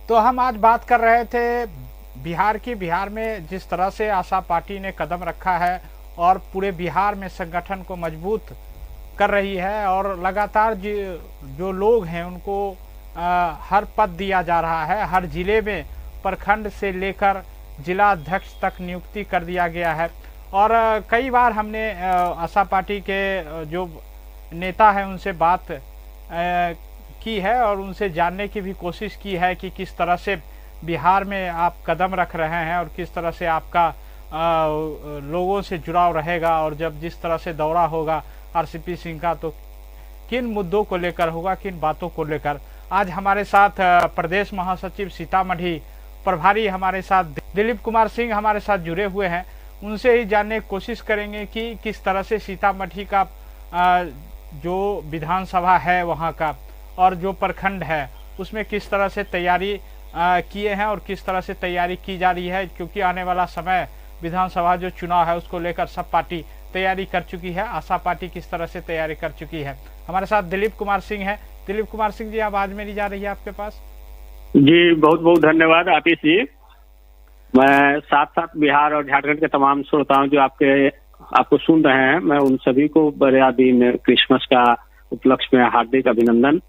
तो हम आज बात कर रहे थे बिहार में जिस तरह से आशा पार्टी ने कदम रखा है और पूरे बिहार में संगठन को मजबूत कर रही है और लगातार जो लोग हैं उनको हर पद दिया जा रहा है। हर जिले में प्रखंड से लेकर जिला अध्यक्ष तक नियुक्ति कर दिया गया है। और कई बार हमने आशा पार्टी के जो नेता हैं उनसे बात की है और उनसे जानने की भी कोशिश की है कि किस तरह से बिहार में आप कदम रख रहे हैं और किस तरह से आपका लोगों से जुड़ाव रहेगा, और जब जिस तरह से दौरा होगा आरसीपी सिंह का तो किन मुद्दों को लेकर होगा, किन बातों को लेकर। आज हमारे साथ प्रदेश महासचिव सीतामढ़ी प्रभारी हमारे साथ दिलीप कुमार सिंह हमारे साथ जुड़े हुए हैं। उनसे ही जानने की कोशिश करेंगे कि किस तरह से सीतामढ़ी का जो विधानसभा है वहाँ का और जो प्रखंड है उसमें किस तरह से तैयारी किए हैं और किस तरह से तैयारी की जा रही है, क्योंकि आने वाला समय विधानसभा जो चुनाव है उसको लेकर सब पार्टी तैयारी कर चुकी है। आशा पार्टी किस तरह से तैयारी कर चुकी है। हमारे साथ दिलीप कुमार सिंह है। दिलीप कुमार सिंह जी, आवाज मेरी जा रही है आपके पास? जी बहुत बहुत धन्यवाद आतिश जी। मैं साथ साथ बिहार और झारखंड के तमाम श्रोताओं जो आपको सुन रहे हैं, मैं उन सभी को बड़े दिन क्रिसमस का उपलक्ष्य में हार्दिक अभिनंदन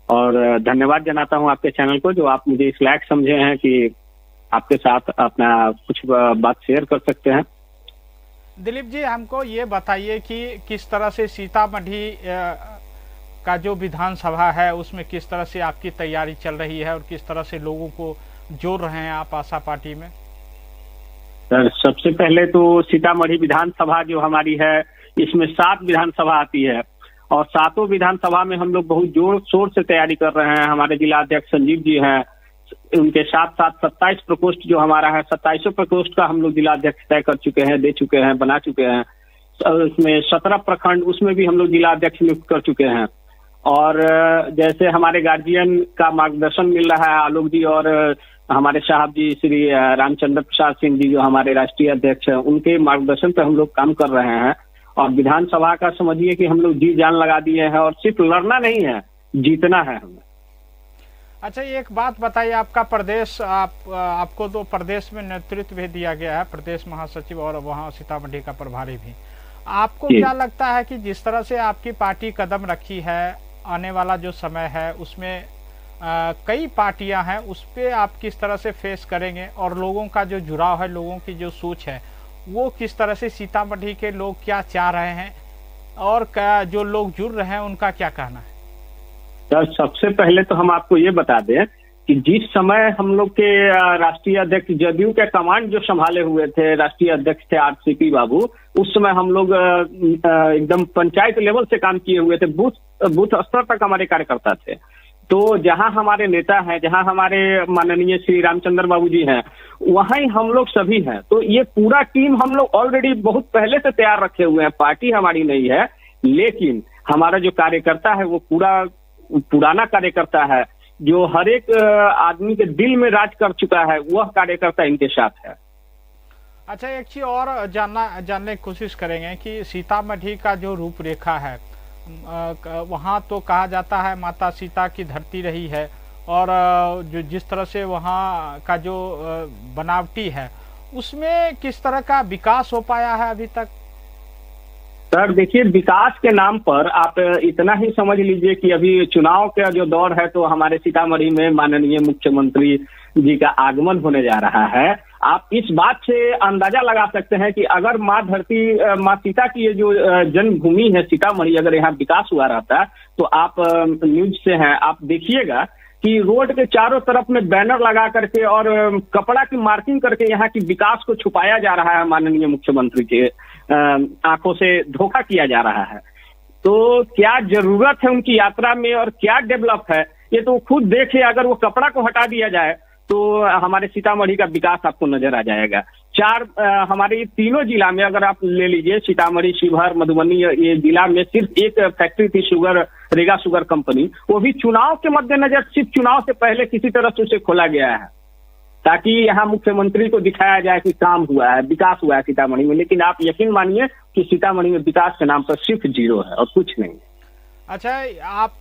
और धन्यवाद जनाता हूं आपके चैनल को, जो आप मुझे इस लायक समझे हैं कि आपके साथ अपना कुछ बात शेयर कर सकते हैं। दिलीप जी, हमको ये बताइए कि किस तरह से सीतामढ़ी का जो विधानसभा है उसमें किस तरह से आपकी तैयारी चल रही है और किस तरह से लोगों को जोड़ रहे हैं आप आशा पार्टी में? सर, सबसे पहले तो सीतामढ़ी विधानसभा जो हमारी है इसमें 7 विधानसभा आती है और 7 विधानसभा में हम लोग बहुत जोर शोर से तैयारी कर रहे हैं। हमारे जिला अध्यक्ष संजीव जी हैं, उनके साथ साथ 27 प्रकोष्ठ जो हमारा है, 27 प्रकोष्ठ का हम लोग जिला अध्यक्ष तय कर चुके हैं, दे चुके हैं, बना चुके हैं। उसमें 17 प्रखंड उसमें भी हम लोग जिला अध्यक्ष नियुक्त कर चुके हैं। और जैसे हमारे गार्जियन का मार्गदर्शन मिल रहा है आलोक जी और हमारे साहब जी श्री रामचंद्र प्रसाद सिंह जी जो हमारे राष्ट्रीय अध्यक्ष हैं, उनके मार्गदर्शन पर हम लोग काम कर रहे हैं। और विधानसभा का समझिए कि हम लोग जी जान लगा दिए हैं और सिर्फ लड़ना नहीं है, जीतना है हमें। अच्छा, एक बात बताइए, आपका प्रदेश आपको तो प्रदेश में नेतृत्व भी दिया गया है, प्रदेश महासचिव और वहाँ सीतामढ़ी का प्रभारी भी। आपको क्या लगता है कि जिस तरह से आपकी पार्टी कदम रखी है, आने वाला जो समय है उसमें कई पार्टियां हैं, उस पर आप किस तरह से फेस करेंगे और लोगों का जो जुड़ाव है, लोगों की जो सोच है वो किस तरह से, सीतामढ़ी के लोग क्या चाह रहे हैं और जो लोग जुड़ रहे हैं उनका क्या कहना है? सर, सबसे पहले तो हम आपको ये बता दें कि जिस समय हम लोग के राष्ट्रीय अध्यक्ष जदयू के कमांड जो संभाले हुए थे, राष्ट्रीय अध्यक्ष थे आरसीपी बाबू, उस समय हम लोग एकदम पंचायत लेवल से काम किए हुए थे, बूथ स्तर तक हमारे कार्यकर्ता थे। तो जहां हमारे नेता हैं, जहां हमारे माननीय श्री रामचंद्र बाबू जी हैं, वहां ही हम लोग सभी हैं। तो ये पूरा टीम हम लोग ऑलरेडी बहुत पहले से तैयार रखे हुए हैं। पार्टी हमारी नहीं है, लेकिन हमारा जो कार्यकर्ता है वो पुराना कार्यकर्ता है, जो हर एक आदमी के दिल में राज कर चुका है, वह कार्यकर्ता इनके साथ है। अच्छा, एक चीज और जानने की कोशिश करेंगे कि सीतामढ़ी का जो रूपरेखा है, वहाँ तो कहा जाता है माता सीता की धरती रही है और जो जिस तरह से वहाँ का जो बनावटी है उसमें किस तरह का विकास हो पाया है अभी तक? सर देखिए, विकास के नाम पर आप इतना ही समझ लीजिए कि अभी चुनाव का जो दौर है तो हमारे सीतामढ़ी में माननीय मुख्यमंत्री जी का आगमन होने जा रहा है। आप इस बात से अंदाजा लगा सकते हैं कि अगर माँ सीता की ये जो जन्मभूमि है सीतामढ़ी, अगर यहाँ विकास हुआ रहता तो आप न्यूज से हैं, आप देखिएगा कि रोड के चारों तरफ में बैनर लगा करके और कपड़ा की मार्किंग करके यहाँ की विकास को छुपाया जा रहा है। माननीय मुख्यमंत्री के आंखों से धोखा किया जा रहा है। तो क्या जरूरत है उनकी यात्रा में और क्या डेवलप है, ये तो खुद देखिए। अगर वो कपड़ा को हटा दिया जाए तो हमारे सीतामढ़ी का विकास आपको नजर आ जाएगा। हमारे तीनों जिला में अगर आप ले लीजिए, सीतामढ़ी, शिवहर, मधुबनी, ये जिला में सिर्फ एक फैक्ट्री थी रेगा शुगर कंपनी, वो भी चुनाव के मद्देनजर सिर्फ चुनाव से पहले किसी तरह से उसे खोला गया है ताकि यहाँ मुख्यमंत्री को दिखाया जाए कि काम हुआ है, विकास हुआ है सीतामढ़ी में। लेकिन आप यकीन मानिए कि सीतामढ़ी में विकास के नाम पर सिर्फ 0 है और कुछ नहीं है। अच्छा, आप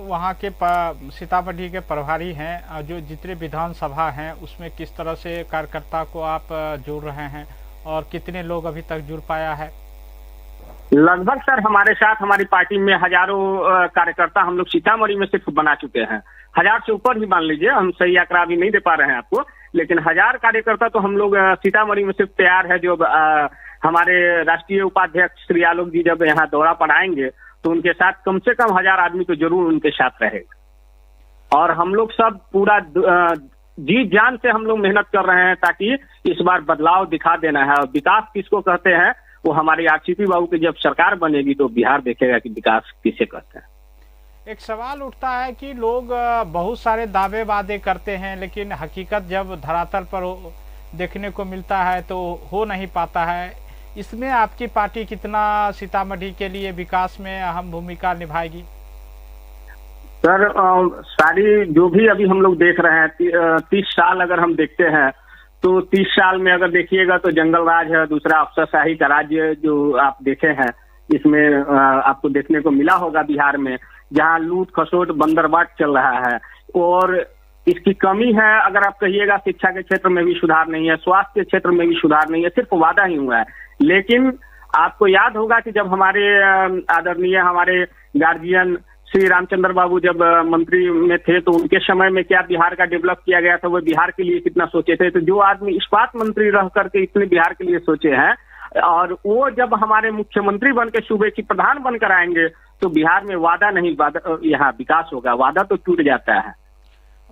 वहाँ के सीतामढ़ी के प्रभारी हैं, जो जितने विधानसभा हैं उसमें किस तरह से कार्यकर्ता को आप जोड़ रहे हैं और कितने लोग अभी तक जुड़ पाया है? लगभग सर हमारे साथ हमारी पार्टी में हजारों कार्यकर्ता हम लोग सीतामढ़ी में सिर्फ बना चुके हैं। 1000 से ऊपर ही मान लीजिए, हम सही आंकड़ा अभी नहीं दे पा रहे हैं आपको, लेकिन 1000 कार्यकर्ता तो हम लोग सीतामढ़ी में सिर्फ तैयार है। जो हमारे राष्ट्रीय उपाध्यक्ष श्री आलोक जी जब यहाँ दौरा पर आएंगे तो उनके साथ कम से कम 1000 आदमी तो जरूर उनके साथ रहेगा। और हम लोग सब पूरा जी जान से हम लोग मेहनत कर रहे हैं ताकि इस बार बदलाव दिखा देना है। और विकास किसको कहते हैं, वो हमारी आरसीपी बाबू की जब सरकार बनेगी तो बिहार देखेगा कि विकास किसे कहते हैं। एक सवाल उठता है कि लोग बहुत सारे दावे वादे करते हैं, लेकिन हकीकत जब धरातल पर देखने को मिलता है तो हो नहीं पाता है। इसमें आपकी पार्टी कितना सीतामढ़ी के लिए विकास में अहम भूमिका निभाएगी? सर सारी जो भी अभी हम लोग देख रहे हैं 30 साल अगर हम देखते हैं तो 30 साल में अगर देखिएगा तो जंगल राज है, दूसरा अफसरशाही का राज्य जो आप देखे हैं, इसमें आपको देखने को मिला होगा बिहार में, जहां लूट खसोट बंदरबाट चल रहा है। और इसकी कमी है अगर आप कहिएगा, शिक्षा के क्षेत्र में भी सुधार नहीं है, स्वास्थ्य के क्षेत्र में भी सुधार नहीं है, सिर्फ वादा ही हुआ है। लेकिन आपको याद होगा कि जब हमारे आदरणीय हमारे गार्जियन श्री रामचंद्र बाबू जब मंत्री में थे तो उनके समय में क्या बिहार का डेवलप किया गया था, वो बिहार के लिए कितना सोचे थे। तो जो आदमी इस्पात मंत्री रह करके इतने बिहार के लिए सोचे हैं, और वो जब हमारे मुख्यमंत्री बन के सूबे की प्रधान बनकर आएंगे तो बिहार में वादा नहीं, यहाँ विकास होगा, वादा तो टूट जाता है।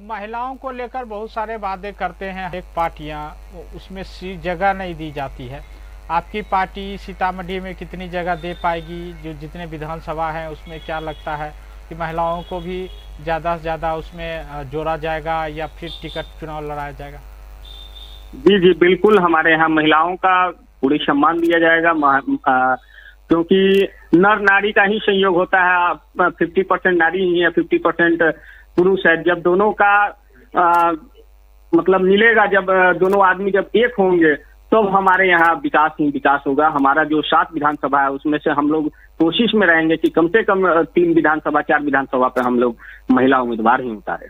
महिलाओं को लेकर बहुत सारे वादे करते हैं एक पार्टियां, उसमें जगह नहीं दी जाती है। आपकी पार्टी सीतामढ़ी में कितनी जगह दे पाएगी? जो जितने विधानसभा हैं उसमें क्या लगता है कि महिलाओं को भी ज़्यादा से ज़्यादा उसमें जोड़ा जाएगा या फिर टिकट चुनाव लड़ाया जाएगा? जी जी बिल्कुल, हमारे यहाँ महिलाओं का पूरी सम्मान दिया जाएगा, क्योंकि नर नारी का ही संयोग होता है। 50% नारी ही है, 50% पुरुष है। जब दोनों का मतलब मिलेगा, जब दोनों आदमी जब एक होंगे तो हमारे यहाँ विकास ही विकास होगा। हमारा जो 7 विधानसभा है उसमें से हम लोग कोशिश में रहेंगे कि कम से कम 3 विधानसभा 4 विधानसभा पे हम लोग महिला उम्मीदवार ही उतारे।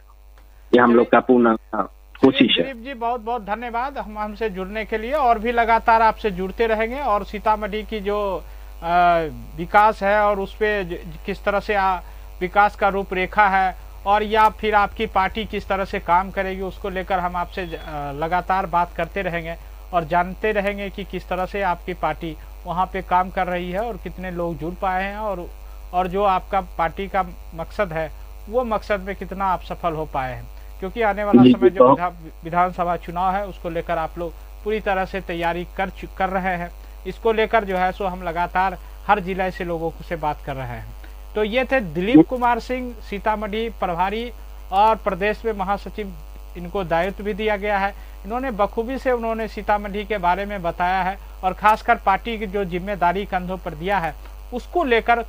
ये हम लोग का पूर्ण कोशिश है। दिलीप जी, बहुत बहुत धन्यवाद हमसे जुड़ने के लिए, और भी लगातार आपसे जुड़ते रहेंगे। और सीतामढ़ी की जो विकास है और उस पर किस तरह से विकास का रूपरेखा है और या फिर आपकी पार्टी किस तरह से काम करेगी, उसको लेकर हम आपसे लगातार बात करते रहेंगे और जानते रहेंगे कि किस तरह से आपकी पार्टी वहाँ पे काम कर रही है और कितने लोग जुड़ पाए हैं, और जो आपका पार्टी का मकसद है वो मकसद में कितना आप सफल हो पाए हैं। क्योंकि आने वाला समय जो विधानसभा चुनाव है उसको लेकर आप लोग पूरी तरह से तैयारी कर रहे हैं। इसको लेकर जो है सो हम लगातार हर जिले से लोगों से बात कर रहे हैं। तो ये थे दिलीप कुमार सिंह, सीतामढ़ी प्रभारी और प्रदेश में महासचिव, इनको दायित्व भी दिया गया है। इन्होंने बखूबी से उन्होंने सीतामढ़ी के बारे में बताया है और खासकर पार्टी की जो जिम्मेदारी कंधों पर दिया है उसको लेकर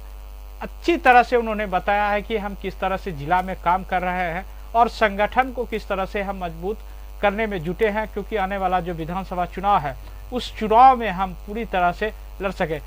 अच्छी तरह से उन्होंने बताया है कि हम किस तरह से जिला में काम कर रहे हैं और संगठन को किस तरह से हम मजबूत करने में जुटे हैं, क्योंकि आने वाला जो विधानसभा चुनाव है उस चुनाव में हम पूरी तरह से लड़ सके।